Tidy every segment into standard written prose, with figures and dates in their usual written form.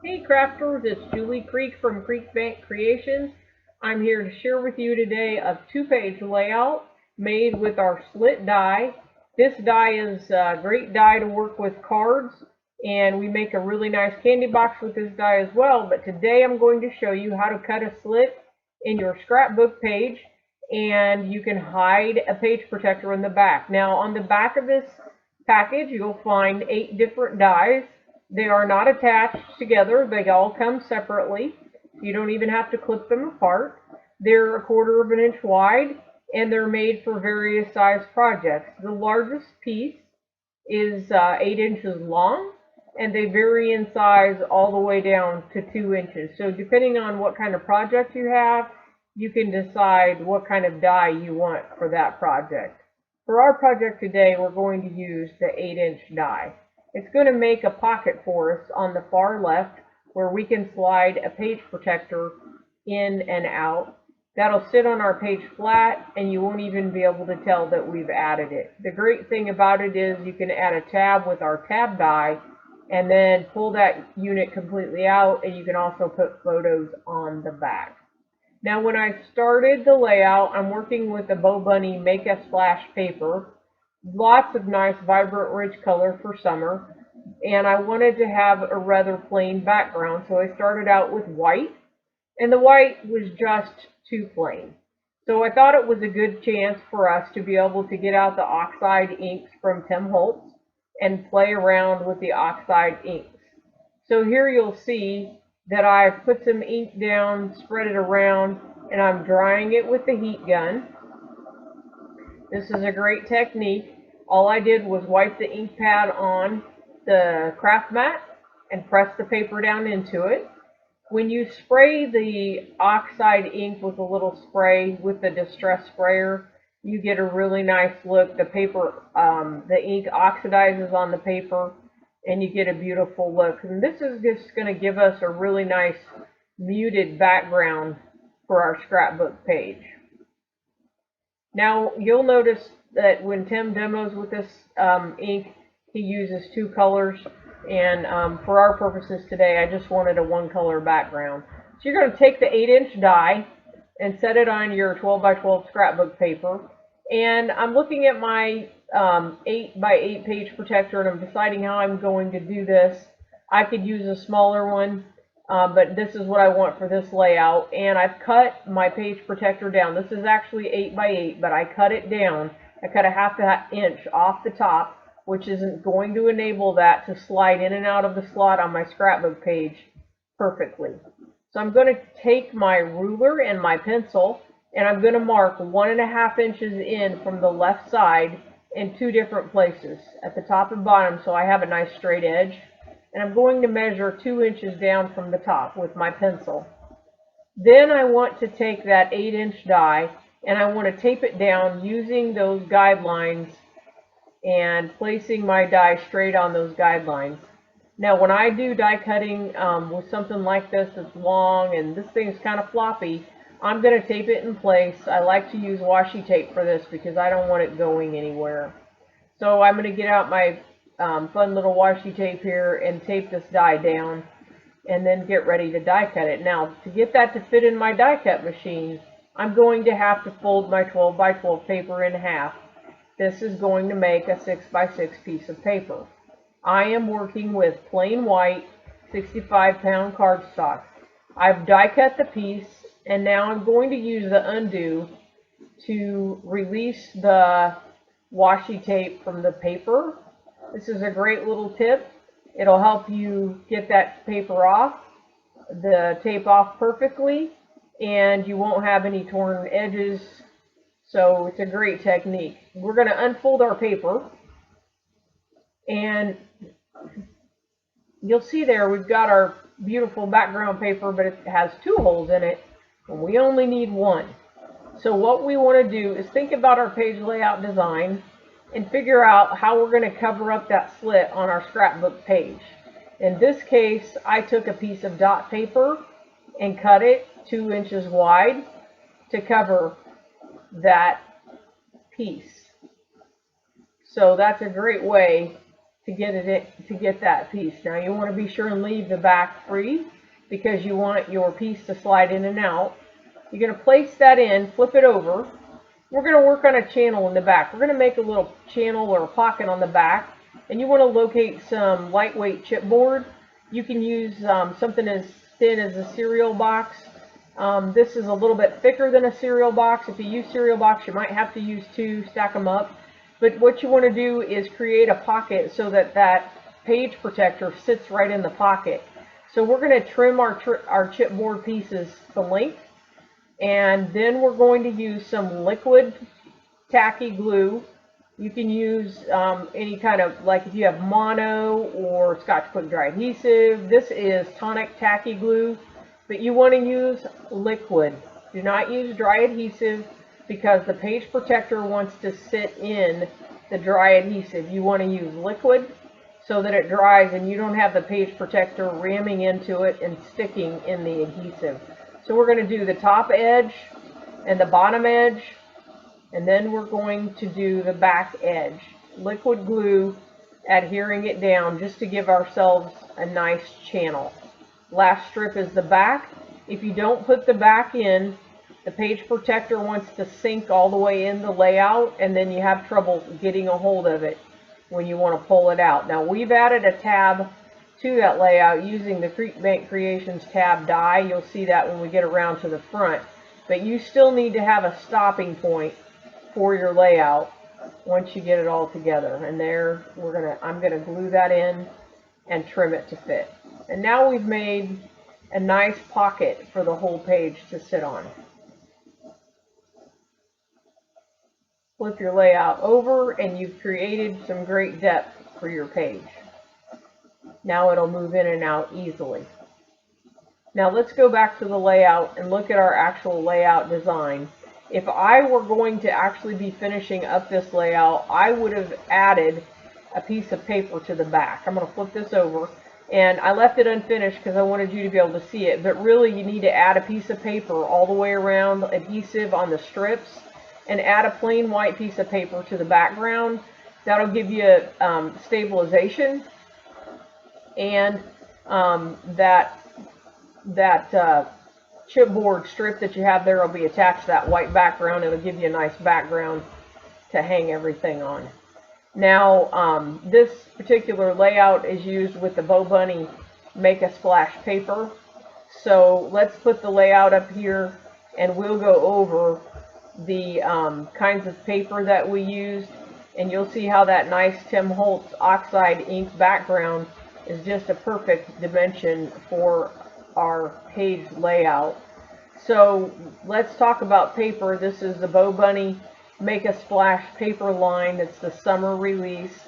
Hey crafters, it's Julie Creek from Creek Bank Creations. I'm here to share with you today a two-page layout made with our slit die. This die is a great die to work with cards, and we make a really nice candy box with this die as well. But today I'm going to show you how to cut a slit in your scrapbook page, and you can hide a page protector in the back. Now on the back of this package you'll find 8 different dies. They are not attached together. They all come separately. You don't even have to clip them apart. They're a quarter of an inch wide, and they're made for various size projects. The largest piece is 8 inches long, and they vary in size all the way down to 2 inches. So depending on what kind of project you have, you can decide what kind of die you want for that project. For our project today, we're going to use the 8-inch die. It's going to make a pocket for us on the far left where we can slide a page protector in and out. That'll sit on our page flat, and you won't even be able to tell that we've added it. The great thing about it is you can add a tab with our tab die and then pull that unit completely out, and you can also put photos on the back. Now when I started the layout, I'm working with the Bo Bunny Make a Splash paper. Lots of nice vibrant rich color for summer, and I wanted to have a rather plain background, so I started out with white, and the white was just too plain. So I thought it was a good chance for us to be able to get out the oxide inks from Tim Holtz and play around with the oxide inks. So here you'll see that I've put some ink down, spread it around, and I'm drying it with the heat gun. This is a great technique. All I did was wipe the ink pad on the craft mat and press the paper down into it. When you spray the oxide ink with a little spray with the distress sprayer, you get a really nice look. The ink oxidizes on the paper, and you get a beautiful look. And this is just going to give us a really nice muted background for our scrapbook page. Now you'll notice that when Tim demos with this ink, he uses 2 colors, and for our purposes today, I just wanted a 1-color background. So you're going to take the 8-inch die and set it on your 12 by 12 scrapbook paper. And I'm looking at my 8 by 8 page protector, and I'm deciding how I'm going to do this. I could use a smaller one, but this is what I want for this layout. And I've cut my page protector down. This is actually 8 by 8, but I cut it down. I cut a half inch off the top, which isn't going to enable that to slide in and out of the slot on my scrapbook page perfectly. So I'm going to take my ruler and my pencil, and I'm going to mark 1.5 inches in from the left side in 2 different places, at the top and bottom, so I have a nice straight edge. And I'm going to measure 2 inches down from the top with my pencil. Then I want to take that 8-inch die, and I want to tape it down using those guidelines and placing my die straight on those guidelines. Now when I do die cutting with something like this that's long and this thing's kind of floppy, I'm going to tape it in place. I like to use washi tape for this because I don't want it going anywhere. So I'm going to get out my fun little washi tape here and tape this die down, and then get ready to die cut it. Now to get that to fit in my die cut machine, I'm going to have to fold my 12 by 12 paper in half. This is going to make a 6 by 6 piece of paper. I am working with plain white 65-pound cardstock. I've die cut the piece, and now I'm going to use the undo to release the washi tape from the paper. This is a great little tip. It'll help you get that paper off, the tape off perfectly, and you won't have any torn edges. So it's a great technique. We're going to unfold our paper, and you'll see there we've got our beautiful background paper, but it has 2 holes in it, and we only need 1. So what we want to do is think about our page layout design and figure out how we're going to cover up that slit on our scrapbook page. In this case, I took a piece of dot paper and cut it 2 inches wide to cover that piece. So that's a great way to get that piece. Now you want to be sure and leave the back free because you want your piece to slide in and out. You're going to place that in, flip it over. We're going to work on a channel in the back. We're going to make a little channel or a pocket on the back, and you want to locate some lightweight chipboard. You can use something as thin as a cereal box. This is a little bit thicker than a cereal box. If you use cereal box, you might have to use two, stack them up. But what you want to do is create a pocket so that that page protector sits right in the pocket. So we're going to trim our chipboard pieces to length, and then we're going to use some liquid tacky glue. You can use any kind of, like if you have mono or Scotch Quick Dry adhesive. This is tonic tacky glue, but you want to use liquid. Do not use dry adhesive because the page protector wants to sit in the dry adhesive. You want to use liquid so that it dries and you don't have the page protector ramming into it and sticking in the adhesive. So we're going to do the top edge and the bottom edge, and then we're going to do the back edge. Liquid glue, adhering it down just to give ourselves a nice channel. Last strip is the back. If you don't put the back in, the page protector wants to sink all the way in the layout, and then you have trouble getting a hold of it when you want to pull it out. Now we've added a tab to that layout using the Creek Bank Creations tab die. You'll see that when we get around to the front. But you still need to have a stopping point for your layout once you get it all together. And there I'm gonna glue that in and trim it to fit. And now we've made a nice pocket for the whole page to sit on. Flip your layout over and you've created some great depth for your page. Now it'll move in and out easily. Now let's go back to the layout and look at our actual layout design. If I were going to actually be finishing up this layout, I would have added a piece of paper to the back. I'm going to flip this over, and I left it unfinished because I wanted you to be able to see it, but really you need to add a piece of paper all the way around, adhesive on the strips, and add a plain white piece of paper to the background. That'll give you stabilization, and that chipboard strip that you have there will be attached to that white background. It'll give you a nice background to hang everything on. Now, this particular layout is used with the Bo Bunny Make a Splash paper. So let's put the layout up here and we'll go over the kinds of paper that we used, and you'll see how that nice Tim Holtz oxide ink background is just a perfect dimension for our page layout. So let's talk about paper. This is the Bo Bunny Make a Splash paper line. It's the summer release.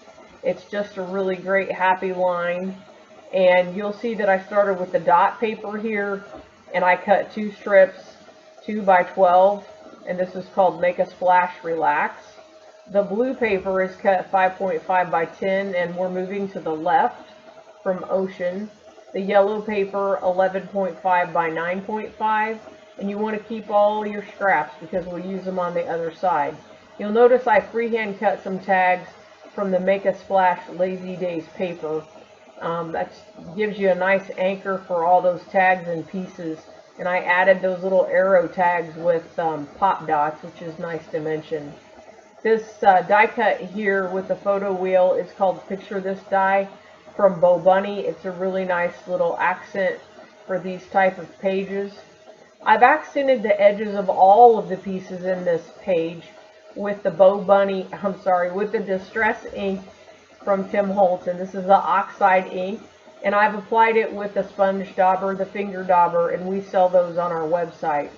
It's just a really great happy line, and you'll see that I started with the dot paper here, and I cut 2 strips 2 by 12, and this is called Make a Splash Relax. The blue paper is cut 5.5 by 10, and we're moving to the left from Ocean. The yellow paper 11.5 by 9.5, and you want to keep all your scraps because we'll use them on the other side. You'll notice I freehand cut some tags from the Make a Splash Lazy Days paper. That gives you a nice anchor for all those tags and pieces, and I added those little arrow tags with pop dots, which is nice dimension. This die cut here with the photo wheel is called Picture This Die from Bo Bunny. It's a really nice little accent for these type of pages. I've accented the edges of all of the pieces in this page with the with the Distress ink from Tim Holtz, and this is the oxide ink, and I've applied it with the sponge dauber, the finger dauber, and we sell those on our website.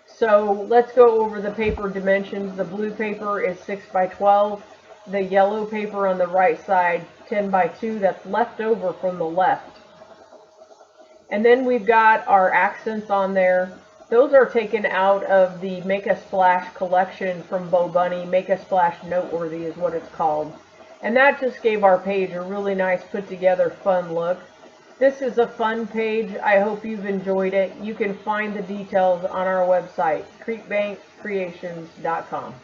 So let's go over the paper dimensions. The blue paper is 6 by 12. The yellow paper on the right side, 10 by 2. That's left over from the left. And then we've got our accents on there. Those are taken out of the Make a Splash collection from Bo Bunny. Make a Splash Noteworthy is what it's called. And that just gave our page a really nice put together fun look. This is a fun page. I hope you've enjoyed it. You can find the details on our website, creekbankcreations.com.